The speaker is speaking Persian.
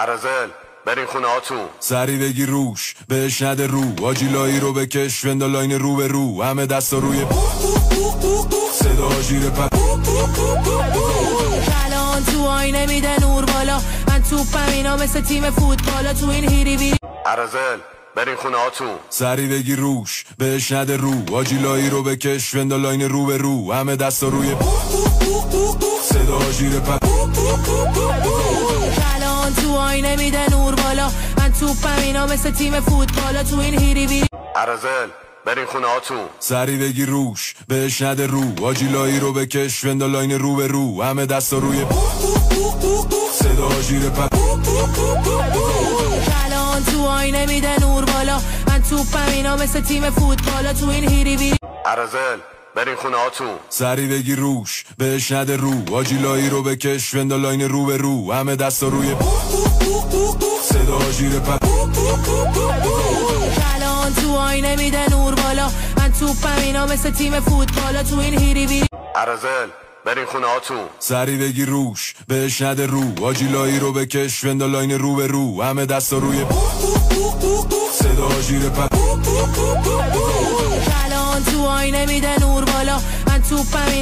ارزل برین خونه هاتون، سری بگی روش بهش نده رو، آجیلایی رو بکش وندالاین رو به رو، همه دستا روی صدا جیره کلان تو آینه میده نور بالا، من توپم اینا مثل تیم فوتبالا تو این هیری بیری. ارزل برین خونه هاتون، سری بگی روش بهش نده رو، آجیلایی رو بکش وندالاین رو به رو، همه دستا روی صدا جیره کلان تو آینه میده نور بالا، من توپم اینا مثل تیم فوتبالا تو این هیری بیری. ارزل برین خونه هاتون، سری بگی روش بهش نده رو، آجیلایی رو بکش وندالاین رو به رو، همه دستا روی صدا جیره کلان تو آینه میده نور بالا، من توپم اینا مثل تیم فوتبالا تو این هیری بیری. ارزل برین خونه هاتون، سری بگی روش بهش نده رو، آجیلایی رو بکش وندالاین رو به رو، همه دستا روی صدا جیره کلان تو آینه میده نور بالا، من توپم اینا مثل تیم فوتبالا تو این هیری بیری. ارزل برین خونه هاتون، سری بگی روش بهش نده رو، آجیلایی رو بکش وندالاین رو به رو، همه دستا روی صدا جیره کلان تو آینه میده نور بالا، من توپم